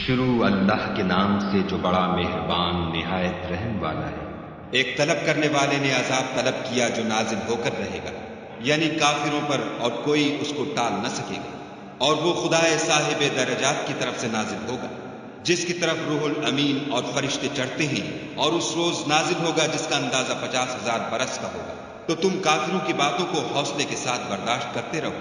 شروع اللہ کے نام سے جو بڑا مہربان نہایت رحم والا ہے۔ ایک طلب کرنے والے نے عذاب طلب کیا جو نازل ہو کر رہے گا، یعنی کافروں پر، اور کوئی اس کو ٹال نہ سکے گا، اور وہ خدائے صاحب درجات کی طرف سے نازل ہوگا، جس کی طرف روح الامین اور فرشتے چڑھتے ہیں، اور اس روز نازل ہوگا جس کا اندازہ 50,000 برس کا ہوگا۔ تو تم کافروں کی باتوں کو حوصلے کے ساتھ برداشت کرتے رہو،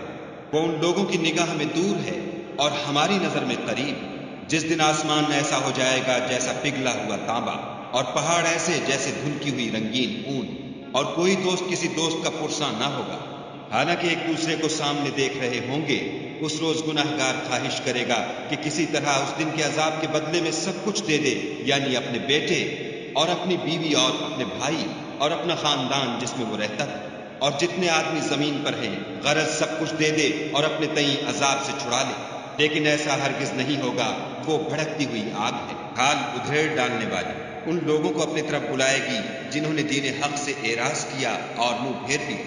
وہ ان لوگوں کی نگاہ میں دور ہے اور ہماری نظر میں قریب۔ جس دن آسمان ایسا ہو جائے گا جیسا پگھلا ہوا تانبا، اور پہاڑ ایسے جیسے دھنکی ہوئی رنگین اون، اور کوئی دوست کسی دوست کا پرساں نہ ہوگا، حالانکہ ایک دوسرے کو سامنے دیکھ رہے ہوں گے۔ اس روز گناہگار خواہش کرے گا کہ کسی طرح اس دن کے عذاب کے بدلے میں سب کچھ دے دے، یعنی اپنے بیٹے اور اپنی بیوی اور اپنے بھائی اور اپنا خاندان جس میں وہ رہتا تھا، اور جتنے آدمی زمین پر ہیں، غرض سب کچھ دے دے اور اپنے تئیں عذاب سے چھڑا لے۔ لیکن ایسا ہرگز نہیں ہوگا، وہ بھڑکتی ہوئی آگ ہے، حال ادھیڑ ڈالنے والی۔ ان لوگوں کو اپنی طرف بلائے گی جنہوں نے دین حق سے اعراض کیا اور منہ پھیر لیا،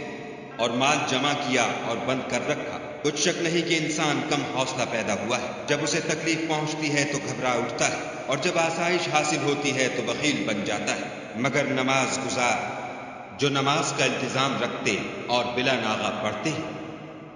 اور مال جمع کیا اور بند کر رکھا۔ کچھ شک نہیں کہ انسان کم حوصلہ پیدا ہوا ہے، جب اسے تکلیف پہنچتی ہے تو گھبرا اٹھتا ہے، اور جب آسائش حاصل ہوتی ہے تو بخیل بن جاتا ہے۔ مگر نماز گزار جو نماز کا التزام رکھتے اور بلا ناغہ پڑھتے ہیں،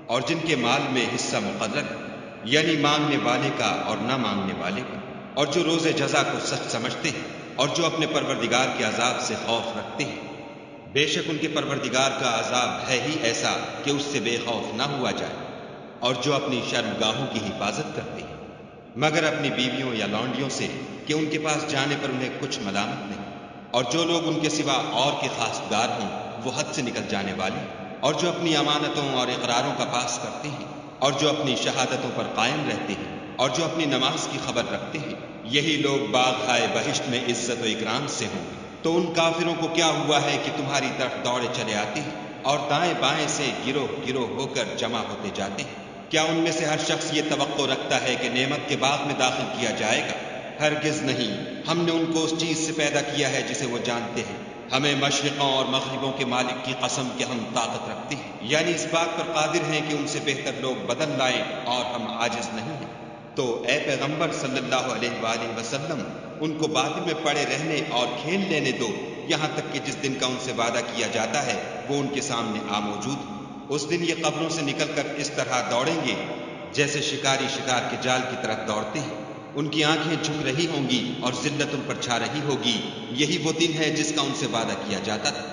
اور جن کے مال میں حصہ مقرر ہے، یعنی مانگنے والے کا اور نہ مانگنے والے کا، اور جو روز جزا کو سچ سمجھتے ہیں، اور جو اپنے پروردگار کے عذاب سے خوف رکھتے ہیں۔ بے شک ان کے پروردگار کا عذاب ہے ہی ایسا کہ اس سے بے خوف نہ ہوا جائے، اور جو اپنی شرمگاہوں کی حفاظت کرتے ہیں، مگر اپنی بیویوں یا لونڈیوں سے کہ ان کے پاس جانے پر انہیں کچھ ملامت نہیں، اور جو لوگ ان کے سوا اور کے خواستگار ہوں وہ حد سے نکل جانے والے، اور جو اپنی امانتوں اور اقراروں کا پاس کرتے ہیں، اور جو اپنی شہادتوں پر قائم رہتے ہیں، اور جو اپنی نماز کی خبر رکھتے ہیں، یہی لوگ باغ بہشت میں عزت و اکرام سے ہوں گے۔ تو ان کافروں کو کیا ہوا ہے کہ تمہاری طرف دوڑے چلے آتے ہیں، اور دائیں بائیں سے گروہ گروہ ہو کر جمع ہوتے جاتے ہیں؟ کیا ان میں سے ہر شخص یہ توقع رکھتا ہے کہ نعمت کے باغ میں داخل کیا جائے گا؟ ہرگز نہیں، ہم نے ان کو اس چیز سے پیدا کیا ہے جسے وہ جانتے ہیں۔ ہمیں مشرقوں اور مغربوں کے مالک کی قسم کہ ہم طاقت رکھتے ہیں، یعنی اس بات پر قادر ہیں کہ ان سے بہتر لوگ بدل لائیں، اور ہم عاجز نہیں ہیں۔ تو اے پیغمبر صلی اللہ علیہ وآلہ وسلم، ان کو باطل میں پڑے رہنے اور کھیل لینے دو، یہاں تک کہ جس دن کا ان سے وعدہ کیا جاتا ہے وہ ان کے سامنے آ موجود ہو۔ اس دن یہ قبروں سے نکل کر اس طرح دوڑیں گے جیسے شکاری شکار کے جال کی طرف دوڑتے ہیں۔ ان کی آنکھیں جھک رہی ہوں گی اور ذلت ان پر چھا رہی ہوگی۔ یہی وہ دن ہے جس کا ان سے وعدہ کیا جاتا تھا۔